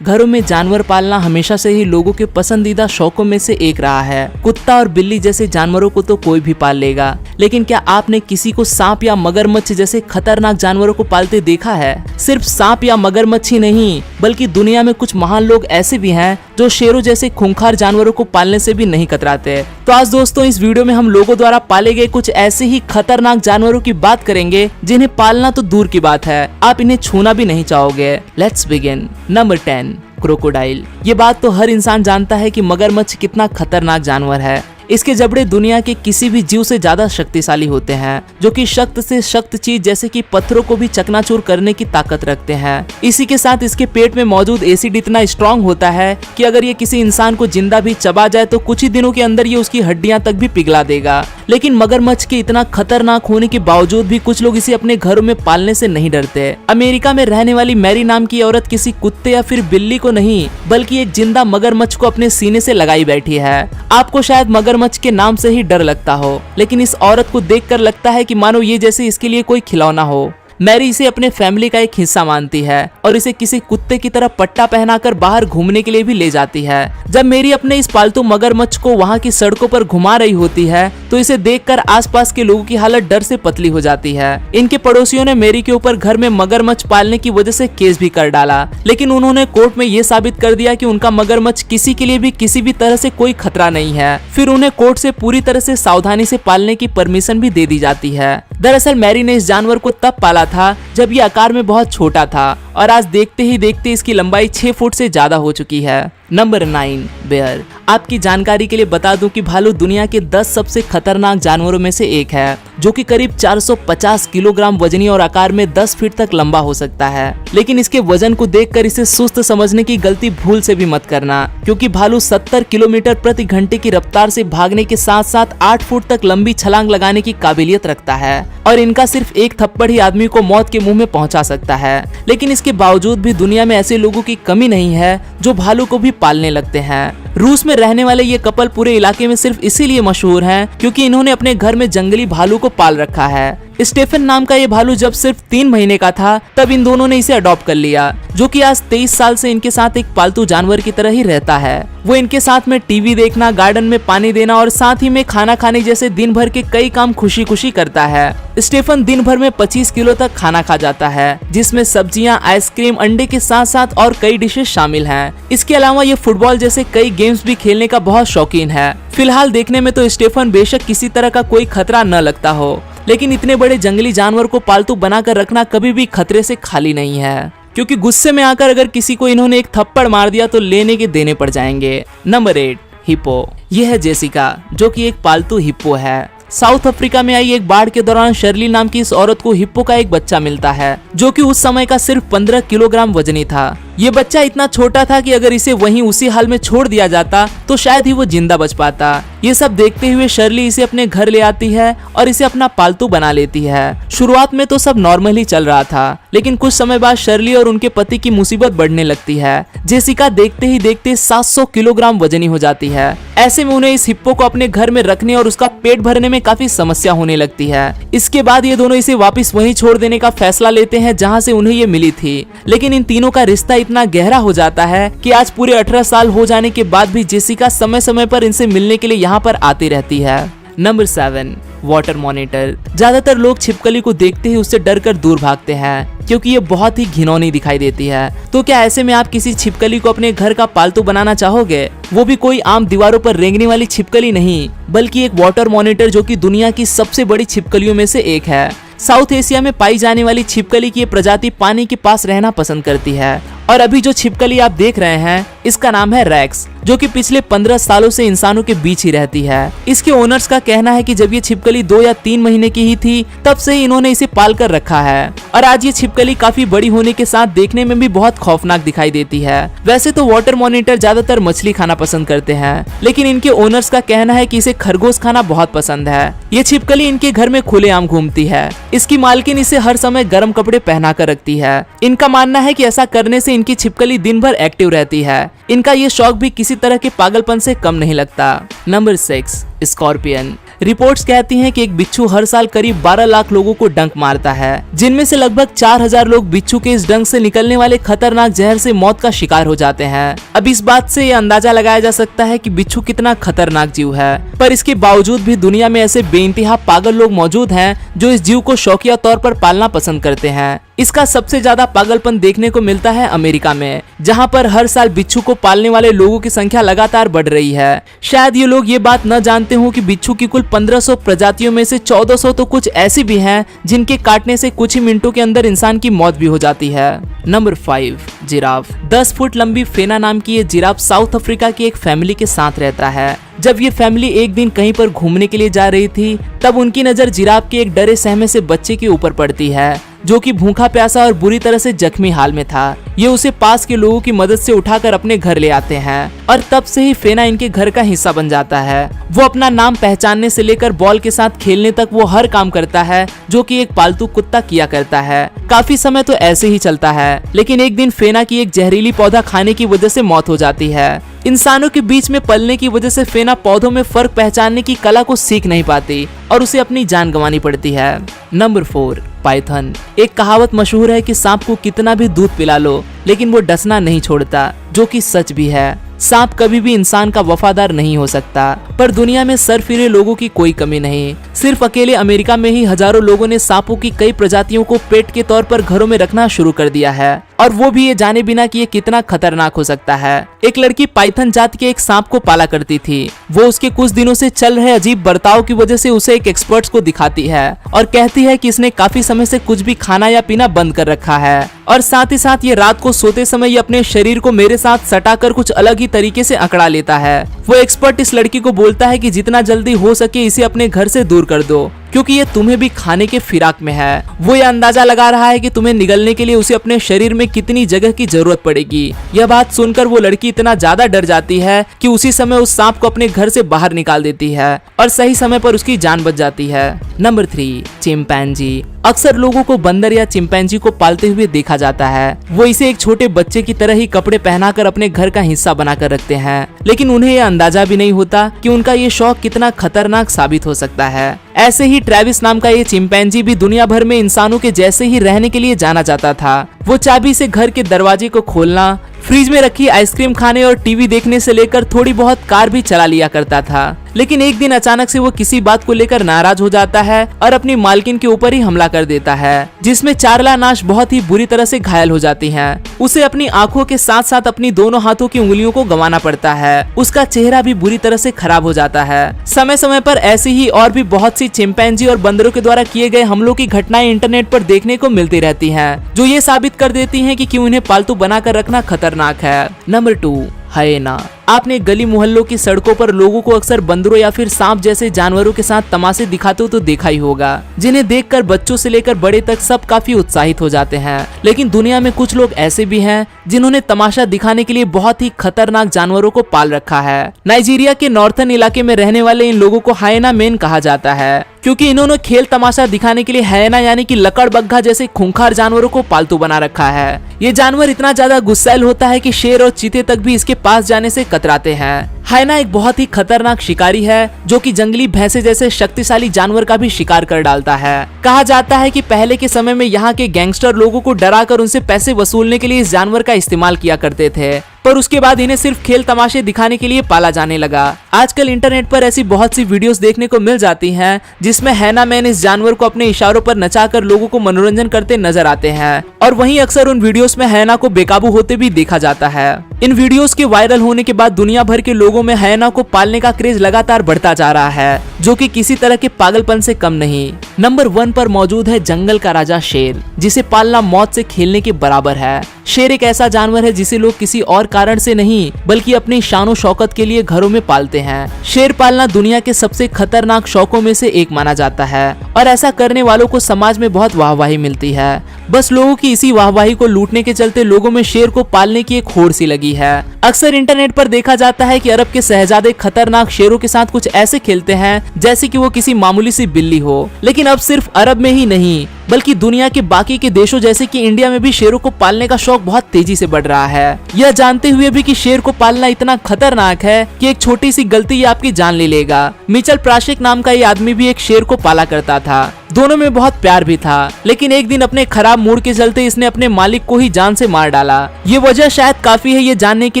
घरों में जानवर पालना हमेशा से ही लोगों के पसंदीदा शौकों में से एक रहा है। कुत्ता और बिल्ली जैसे जानवरों को तो कोई भी पाल लेगा, लेकिन क्या आपने किसी को सांप या मगरमच्छ जैसे खतरनाक जानवरों को पालते देखा है? सिर्फ सांप या मगरमच्छ ही नहीं, बल्कि दुनिया में कुछ महान लोग ऐसे भी हैं जो शेरों जैसे खूंखार जानवरों को पालने से भी नहीं कतराते। तो आज दोस्तों इस वीडियो में हम लोगों द्वारा पाले गए कुछ ऐसे ही खतरनाक जानवरों की बात करेंगे जिन्हें पालना तो दूर की बात है, आप इन्हें छूना भी नहीं चाहोगे। Let's begin. Number 10, crocodile. ये बात तो हर इंसान जानता है कि मगरमच्छ कितना खतरनाक जानवर है। इसके जबड़े दुनिया के किसी भी जीव से ज्यादा शक्तिशाली होते हैं, जो कि सख्त से सख्त चीज जैसे कि पत्थरों को भी चकनाचूर करने की ताकत रखते हैं। इसी के साथ इसके पेट में मौजूद एसिड इतना स्ट्रांग होता है कि अगर ये किसी इंसान को जिंदा भी चबा जाए तो कुछ ही दिनों के अंदर ये उसकी हड्डियां तक भी पिघला देगा। लेकिन मगरमच्छ के इतना खतरनाक होने के बावजूद भी कुछ लोग इसे अपने घरों में पालने से नहीं डरते। अमेरिका में रहने वाली मैरी नाम की औरत किसी कुत्ते या फिर बिल्ली को नहीं, बल्कि एक जिंदा मगरमच्छ को अपने सीने से लगाई बैठी है। आपको शायद मगरमच्छ के नाम से ही डर लगता हो, लेकिन इस औरत को देखकर लगता है कि मानो ये जैसे इसके लिए कोई खिलौना हो। मैरी इसे अपने फैमिली का एक हिस्सा मानती है और इसे किसी कुत्ते की तरह पट्टा पहनाकर बाहर घूमने के लिए भी ले जाती है। जब मैरी अपने इस पालतू मगरमच्छ को वहाँ की सड़कों पर घुमा रही होती है तो इसे देखकर आसपास के लोगों की हालत डर से पतली हो जाती है। इनके पड़ोसियों ने मैरी के ऊपर घर में मगरमच्छ पालने की वजह से केस भी कर डाला, लेकिन उन्होंने कोर्ट में ये साबित कर दिया कि उनका मगरमच्छ किसी के लिए भी किसी भी तरह से कोई खतरा नहीं है। फिर उन्हें कोर्ट से पूरी तरह से सावधानी से पालने की परमिशन भी दे दी जाती है। दरअसल मैरी ने इस जानवर को तब पाला था जब ये आकार में बहुत छोटा था और आज देखते ही देखते इसकी लंबाई 6 फुट से ज्यादा हो चुकी है। Number 9, bear. आपकी जानकारी के लिए बता दूं कि भालू दुनिया के 10 सबसे खतरनाक जानवरों में से एक है, जो कि करीब 450 किलोग्राम वजनी और आकार में 10 फीट तक लंबा हो सकता है। लेकिन इसके वजन को देखकर इसे सुस्त समझने की गलती भूल से भी मत करना, क्योंकि भालू 70 किलोमीटर प्रति घंटे की रफ्तार से भागने के साथ साथ 8 फुट तक लंबी छलांग लगाने की काबिलियत रखता है और इनका सिर्फ एक थप्पड़ ही आदमी को मौत के मुंह में पहुंचा सकता है। लेकिन इसके बावजूद भी दुनिया में ऐसे लोगों की कमी नहीं है जो भालू को भी पालने लगते हैं। रूस में रहने वाले ये कपल पूरे इलाके में सिर्फ इसीलिए मशहूर हैं क्योंकि इन्होंने अपने घर में जंगली भालू को पाल रखा है। स्टेफन नाम का ये भालू जब सिर्फ 3 महीने का था तब इन दोनों ने इसे अडॉप्ट कर लिया, जो कि आज 23 साल से इनके साथ एक पालतू जानवर की तरह ही रहता है। वो इनके साथ में टीवी देखना, गार्डन में पानी देना और साथ ही में खाना खाने जैसे दिन भर के कई काम खुशी खुशी करता है। स्टेफन दिन भर में 25 किलो तक खाना खा जाता है, जिसमें सब्जियां, आइसक्रीम, अंडे के साथ साथ और कई डिशेस शामिल हैं। इसके अलावा ये फुटबॉल जैसे कई गेम्स भी खेलने का बहुत शौकीन है। फिलहाल देखने में तो स्टेफन बेशक किसी तरह का कोई खतरा न लगता हो, लेकिन इतने बड़े जंगली जानवर को पालतू बनाकर रखना कभी भी खतरे से खाली नहीं है, क्योंकि गुस्से में आकर अगर किसी को इन्होंने एक थप्पड़ मार दिया तो लेने के देने पड़ जाएंगे। Number 8, hippo. यह है जेसिका, जो कि एक पालतू हिप्पो है। साउथ अफ्रीका में आई एक बाढ़ के दौरान शर्ली नाम की इस औरत को हिप्पो का एक बच्चा मिलता है, जो कि उस समय का सिर्फ 15 किलोग्राम वजनी था। ये बच्चा इतना छोटा था कि अगर इसे वहीं उसी हाल में छोड़ दिया जाता तो शायद ही वो जिंदा बच पाता। ये सब देखते हुए शर्ली इसे अपने घर ले आती है और इसे अपना पालतू बना लेती है। शुरुआत में तो सब नॉर्मल ही चल रहा था, लेकिन कुछ समय बाद शर्ली और उनके पति की मुसीबत बढ़ने लगती है। जेसिका देखते ही देखते 700 किलोग्राम वजनी हो जाती है। ऐसे में उन्हें इस हिप्पो को अपने घर में रखने और उसका पेट भरने में काफी समस्या होने लगती है। इसके बाद ये दोनों इसे वापस वहीं छोड़ देने का फैसला लेते हैं जहाँ से उन्हें ये मिली थी। लेकिन इन तीनों का रिश्ता इतना गहरा हो जाता है कि आज पूरे 18 साल हो जाने के बाद भी जेसिका समय समय पर इनसे मिलने के लिए यहाँ पर आती रहती है। Number 7, water monitor. ज्यादातर लोग छिपकली को देखते ही उससे डरकर दूर भागते हैं, क्योंकि ये बहुत ही घिनौनी दिखाई देती है। तो क्या ऐसे में आप किसी छिपकली को अपने घर का पालतू बनाना चाहोगे? वो भी कोई आम दीवारों पर रेंगने वाली छिपकली नहीं, बल्कि एक वाटर मॉनिटर, जो कि दुनिया की सबसे बड़ी छिपकलियों में से एक है। साउथ एशिया में पाई जाने वाली छिपकली की ये प्रजाति पानी के पास रहना पसंद करती है और अभी जो छिपकली आप देख रहे हैं इसका नाम है रैक्स, जो कि पिछले 15 सालों से इंसानों के बीच ही रहती है। इसके ओनर्स का कहना है कि जब ये छिपकली 2 या 3 महीने की ही थी तब से ही इन्होंने इसे पाल कर रखा है और आज ये छिपकली काफी बड़ी होने के साथ देखने में भी बहुत खौफनाक दिखाई देती है। वैसे तो वाटर मॉनिटर ज्यादातर मछली खाना पसंद करते हैं, लेकिन इनके ओनर्स का कहना है कि इसे खरगोश खाना बहुत पसंद है। ये छिपकली इनके घर में खुलेआम घूमती है। इसकी मालकिन इसे हर समय गर्म कपड़े पहना कर रखती है। इनका मानना है कि ऐसा करने से इनकी छिपकली दिन भर एक्टिव रहती है। इनका ये शौक भी किसी तरह के पागलपन से कम नहीं लगता। Number 6, scorpion. रिपोर्ट्स कहती हैं कि एक बिच्छू हर साल करीब 12 लाख लोगों को डंक मारता है, जिनमें से लगभग 4000 लोग बिच्छू के इस डंक से निकलने वाले खतरनाक जहर से मौत का शिकार हो जाते हैं। अब इस बात से यह अंदाजा लगाया जा सकता है कि बिच्छू कितना खतरनाक जीव है, पर इसके बावजूद भी दुनिया में ऐसे बेइंतहा पागल लोग मौजूद हैं जो इस जीव को शौकिया तौर पर पालना पसंद करते हैं। इसका सबसे ज्यादा पागलपन देखने को मिलता है अमेरिका में, जहां पर हर साल बिच्छू को पालने वाले लोगों की संख्या लगातार बढ़ रही है। शायद ये लोग ये बात न जानते हो कि बिच्छू की कुल 1500 प्रजातियों में से 1400 तो कुछ ऐसी भी हैं जिनके काटने से कुछ ही मिनटों के अंदर इंसान की मौत भी हो जाती है। Number 5, giraffe. 10 फुट लंबी फेना नाम की ये जिराफ साउथ अफ्रीका की एक फैमिली के साथ रहता है। जब ये फैमिली एक दिन कहीं पर घूमने के लिए जा रही थी, तब उनकी नजर जिराफ के एक डरे सहमे से बच्चे के ऊपर पड़ती है, जो कि भूखा प्यासा और बुरी तरह से जख्मी हाल में था। ये उसे पास के लोगों की मदद से उठाकर अपने घर ले आते हैं और तब से ही फेना इनके घर का हिस्सा बन जाता है। वो अपना नाम पहचानने से लेकर बॉल के साथ खेलने तक वो हर काम करता है जो कि एक पालतू कुत्ता किया करता है। काफी समय तो ऐसे ही चलता है, लेकिन एक दिन फेना की एक जहरीली पौधा खाने की वजह से मौत हो जाती है। इंसानों के बीच में पलने की वजह से फेना पौधों में फर्क पहचानने की कला को सीख नहीं पाती और उसे अपनी जान गंवानी पड़ती है। Number 4, Python. एक कहावत मशहूर है कि सांप को कितना भी दूध पिला लो लेकिन वो डसना नहीं छोड़ता, जो कि सच भी है। सांप कभी भी इंसान का वफादार नहीं हो सकता, पर दुनिया में सरफिरे लोगों की कोई कमी नहीं। सिर्फ अकेले अमेरिका में ही हजारों लोगों ने सांपों की कई प्रजातियों को पेट के तौर पर घरों में रखना शुरू कर दिया है, और वो भी ये जाने बिना कि ये कितना खतरनाक हो सकता है। एक लड़की पाइथन जाति के एक सांप को पाला करती थी। वो उसके कुछ दिनों से चल रहे अजीब बर्ताव की वजह से उसे एक एक्सपर्ट्स को दिखाती है और कहती है कि इसने काफी समय से कुछ भी खाना या पीना बंद कर रखा है, और साथ ही साथ ये रात को सोते समय ये अपने शरीर को मेरे साथ सटाकर कुछ अलग ही तरीके से अकड़ा लेता है। वो एक्सपर्ट इस लड़की को बोलता है कि जितना जल्दी हो सके इसे अपने घर से दूर कर दो, क्योंकि ये तुम्हें भी खाने के फिराक में है। वो ये अंदाजा लगा रहा है कि तुम्हें निगलने के लिए उसे अपने शरीर में कितनी जगह की जरूरत पड़ेगी। यह बात सुनकर वो लड़की इतना ज्यादा डर जाती है कि उसी समय उस सांप को अपने घर से बाहर निकाल देती है और सही समय पर उसकी जान बच जाती है। Number 3, chimpanzee. अक्सर लोगों को बंदर या चिंपैंजी को पालते हुए देखा जाता है। वो इसे एक छोटे बच्चे की तरह ही कपड़े पहनाकर अपने घर का हिस्सा बनाकर रखते हैं, लेकिन उन्हें यह अंदाजा भी नहीं होता कि उनका ये शौक कितना खतरनाक साबित हो सकता है। ऐसे ही ट्रेविस नाम का ये चिंपैंजी भी दुनिया भर में इंसानों के जैसे ही रहने के लिए जाना जाता था। वो चाबी से घर के दरवाजे को खोलना, फ्रिज में रखी आइसक्रीम खाने और टीवी देखने से लेकर थोड़ी बहुत कार भी चला लिया करता था। लेकिन एक दिन अचानक से वो किसी बात को लेकर नाराज हो जाता है और अपनी मालकिन के ऊपर ही हमला कर देता है, जिसमें चारला नाश बहुत ही बुरी तरह से घायल हो जाती हैं। उसे अपनी आंखों के साथ साथ अपनी दोनों हाथों की उंगलियों को गंवाना पड़ता है। उसका चेहरा भी बुरी तरह से खराब हो जाता है। समय समय पर ऐसी ही और भी बहुत सी चिंपैंजी और बंदरों के द्वारा किए गए हमलों की घटनाएं इंटरनेट पर देखने को मिलती रहती हैं, जो ये साबित कर देती हैं कि क्यों इन्हें पालतू बनाकर रखना खतरनाक है। नंबर 2, हायेना। आपने गली मोहल्लों की सड़कों पर लोगों को अक्सर बंदरों या फिर सांप जैसे जानवरों के साथ तमाशे दिखाते हो तो देखा ही होगा, जिन्हें देखकर बच्चों से लेकर बड़े तक सब काफी उत्साहित हो जाते हैं। लेकिन दुनिया में कुछ लोग ऐसे भी हैं जिन्होंने तमाशा दिखाने के लिए बहुत ही खतरनाक जानवरों को पाल रखा है। नाइजीरिया के नॉर्थर्न इलाके में रहने वाले इन लोगों को हायेना मैन कहा जाता है, क्योंकि इन्होंने खेल तमाशा दिखाने के लिए हायेना यानी कि लकड़बग्घा जैसे खूंखार जानवरों को पालतू बना रखा है। ये जानवर इतना ज्यादा गुस्सैल होता है कि शेर और चीते तक भी इसके पास जाने से कतराते हैं। हायेना एक बहुत ही खतरनाक शिकारी है, जो कि जंगली भैंसे जैसे शक्तिशाली जानवर का भी शिकार कर डालता है। कहा जाता है कि पहले के समय में यहाँ के गैंगस्टर लोगों को डराकर उनसे पैसे वसूलने के लिए इस जानवर का इस्तेमाल किया करते थे, पर उसके बाद इन्हें सिर्फ खेल तमाशे दिखाने के लिए पाला जाने लगा। आजकल इंटरनेट पर ऐसी बहुत सी वीडियोस देखने को मिल जाती हैं, जिसमें हायेना मैन इस जानवर को अपने इशारों पर नचाकर लोगों को मनोरंजन करते नजर आते हैं, और वहीं अक्सर उन वीडियोस में हायेना को बेकाबू होते भी देखा जाता है। इन वीडियोस के वायरल होने के बाद दुनिया भर के लोगों में हायेना को पालने का क्रेज लगातार बढ़ता जा रहा है, जो कि किसी तरह के पागलपन से कम नहीं। नंबर 1 पर मौजूद है जंगल का राजा शेर, जिसे पालना मौत से खेलने के बराबर है। शेर एक ऐसा जानवर है जिसे लोग किसी और कारण से नहीं बल्कि अपनी शान और शौकत के लिए घरों में पालते हैं। शेर पालना दुनिया के सबसे खतरनाक शौकों में से एक माना जाता है, और ऐसा करने वालों को समाज में बहुत वाहवाही मिलती है। बस लोगों की इसी वाहवाही को लूटने के चलते लोगों में शेर को पालने की एक होड़ सी लगी की है। अक्सर इंटरनेट पर देखा जाता है कि अरब के शहजादे खतरनाक शेरों के साथ कुछ ऐसे खेलते हैं जैसे कि वो किसी मामूली सी बिल्ली हो। लेकिन अब सिर्फ अरब में ही नहीं बल्कि दुनिया के बाकी के देशों जैसे कि इंडिया में भी शेरों को पालने का शौक बहुत तेजी से बढ़ रहा है। यह जानते हुए भी कि शेर को पालना इतना खतरनाक है कि एक छोटी सी गलती ये आपकी जान ले लेगा। मिचेल प्राशिक नाम का ये आदमी भी एक शेर को पाला करता था। दोनों में बहुत प्यार भी था, लेकिन एक दिन अपने खराब मूड के चलते इसने अपने मालिक को ही जान से मार डाला। ये वजह शायद काफी है ये जानने के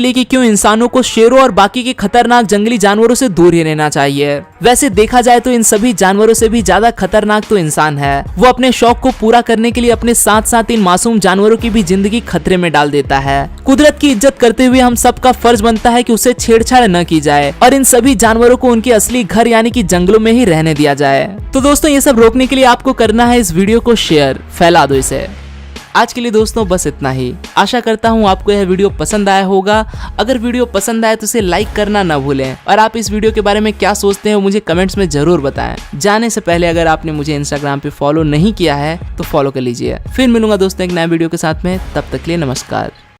लिए कि क्यों इंसानों को शेरों और बाकी के खतरनाक जंगली जानवरों से दूर ही रहना चाहिए। वैसे देखा जाए तो इन सभी जानवरों से भी ज्यादा खतरनाक तो इंसान है। वो अपने शौक को पूरा करने के लिए अपने साथ साथ इन मासूम जानवरों की भी जिंदगी खतरे में डाल देता है। कुदरत की इज्जत करते हुए हम सबका फर्ज बनता है कि उसे छेड़छाड़ न की जाए और इन सभी जानवरों को उनके असली घर यानी कि जंगलों में ही रहने दिया जाए। तो दोस्तों ये सब रोकने के लिए आपको करना है इस वीडियो को शेयर, फैला दो इसे। आज के लिए दोस्तों बस इतना ही। आशा करता हूँ आपको यह वीडियो पसंद आया होगा। अगर वीडियो पसंद आए तो इसे लाइक करना ना भूलें और आप इस वीडियो के बारे में क्या सोचते हैं वो मुझे कमेंट्स में जरूर बताएं। जाने से पहले अगर आपने मुझे इंस्टाग्राम पे फॉलो नहीं किया है तो फॉलो कर लीजिए। फिर मिलूंगा दोस्तों एक नए वीडियो के साथ में, तब तक के लिए नमस्कार।